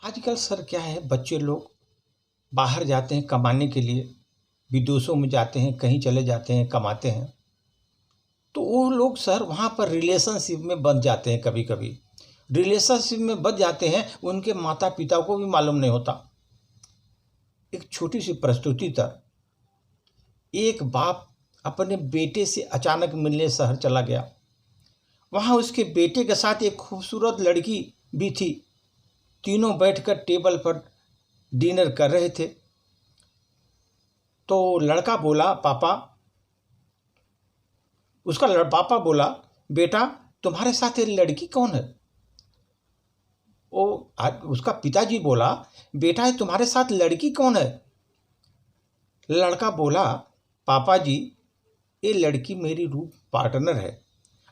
आजकल सर क्या है, बच्चे लोग बाहर जाते हैं कमाने के लिए, विदेशों में जाते हैं, कहीं चले जाते हैं, कमाते हैं। तो वो लोग सर वहाँ पर रिलेशनशिप में बंध जाते हैं। कभी कभी रिलेशनशिप में बंध जाते हैं, उनके माता पिता को भी मालूम नहीं होता। एक छोटी सी प्रस्तुति था। एक बाप अपने बेटे से अचानक मिलने शहर चला गया। वहाँ उसके बेटे के साथ एक खूबसूरत लड़की भी थी। तीनों बैठकर टेबल पर डिनर कर रहे थे। तो लड़का बोला, पापा, पापा बोला, बेटा तुम्हारे साथ ये लड़की कौन है? उसका पिताजी बोला, बेटा ये तुम्हारे साथ लड़की कौन है? लड़का बोला, पापा जी ये लड़की मेरी रूम पार्टनर है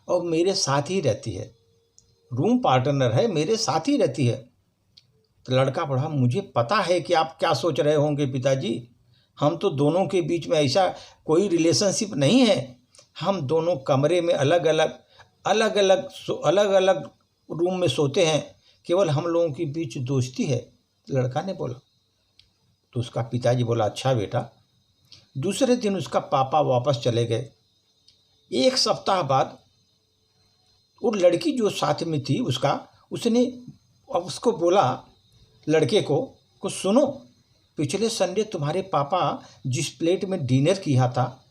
और मेरे साथ ही रहती है। रूम पार्टनर है, मेरे साथ ही रहती है। तो लड़का बोला, मुझे पता है कि आप क्या सोच रहे होंगे पिताजी। हम तो दोनों के बीच में ऐसा कोई रिलेशनशिप नहीं है। हम दोनों कमरे में अलग अलग रूम में सोते हैं। केवल हम लोगों के बीच दोस्ती है। लड़का ने बोला। तो उसका पिताजी बोला, अच्छा बेटा। दूसरे दिन उसका पापा वापस चले गए। एक सप्ताह बाद वो लड़की जो साथ में थी उसने उसको बोला, लड़के को सुनो, पिछले संडे तुम्हारे पापा जिस प्लेट में डिनर किया था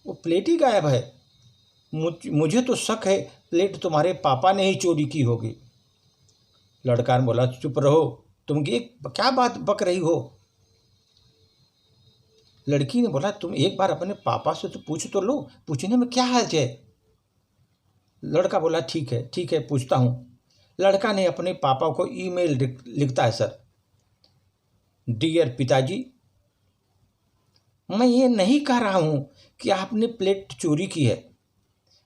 वो प्लेट ही गायब है। मुझे तो शक है प्लेट तुम्हारे पापा ने ही चोरी की होगी। लड़का ने बोला, चुप रहो, तुम ये क्या बात बक रही हो? लड़की ने बोला, तुम एक बार अपने पापा से तो पूछ तो लो, पूछने में क्या हर्ज है? लड़का बोला, ठीक है पूछता हूँ। लड़का ने अपने पापा को ईमेल लिखता है, सर, डियर पिताजी, मैं ये नहीं कह रहा हूँ कि आपने प्लेट चोरी की है।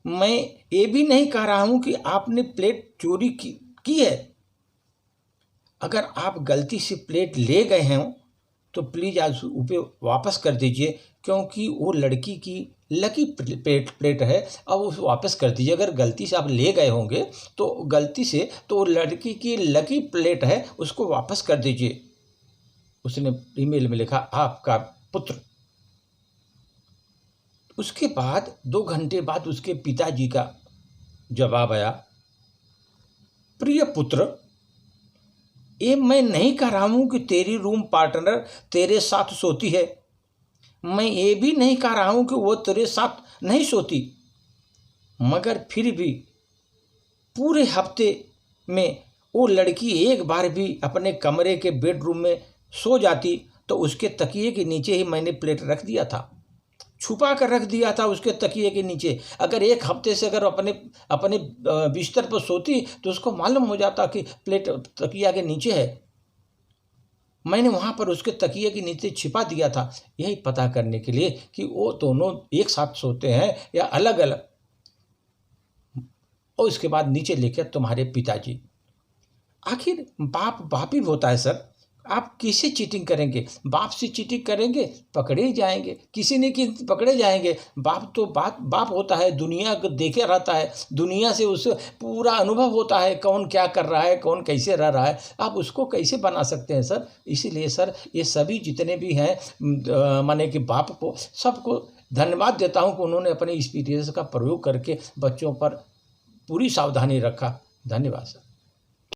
मैं ये भी नहीं कह रहा हूँ कि आपने प्लेट चोरी की है। अगर आप गलती से प्लेट ले गए हैं तो प्लीज़ आज उसे वापस कर दीजिए, क्योंकि वो लड़की की लकी प्लेट है। अब उसे वापस कर दीजिए। अगर गलती से आप ले गए होंगे तो गलती से तो लड़की की लकी प्लेट है, उसको वापस कर दीजिए। उसने ईमेल में लिखा, आपका पुत्र। उसके बाद 2 घंटे बाद उसके पिताजी का जवाब आया, प्रिय पुत्र, ये मैं नहीं कह रहा हूँ कि तेरी रूम पार्टनर तेरे साथ सोती है। मैं ये भी नहीं कह रहा हूँ कि वो तेरे साथ नहीं सोती, मगर फिर भी पूरे हफ्ते में वो लड़की एक बार भी अपने कमरे के बेडरूम में सो जाती तो उसके तकिए के नीचे ही मैंने प्लेट रख दिया था, छुपा कर रख दिया था उसके तकिए के नीचे। अगर एक हफ्ते से अगर अपने बिस्तर पर सोती तो उसको मालूम हो जाता कि प्लेट तकिया के नीचे है। मैंने वहाँ पर उसके तकिए के नीचे छिपा दिया था, यही पता करने के लिए कि वो दोनों एक साथ सोते हैं या अलग अलग। और इसके बाद नीचे लिखे, तुम्हारे पिताजी। आखिर बाप ही होता है सर। आप किससे चीटिंग करेंगे? बाप से चीटिंग करेंगे, पकड़े ही जाएंगे। किसी न किसी पकड़े जाएंगे। बाप तो बाप होता है, दुनिया को देखे रहता है, दुनिया से उसे पूरा अनुभव होता है, कौन क्या कर रहा है, कौन कैसे रह रहा है। आप उसको कैसे बना सकते हैं सर? इसीलिए सर ये सभी जितने भी हैं माने कि बाप को, सबको धन्यवाद देता हूँ कि उन्होंने अपने एक्सपीरियंस का प्रयोग करके बच्चों पर पूरी सावधानी रखा। धन्यवाद सर।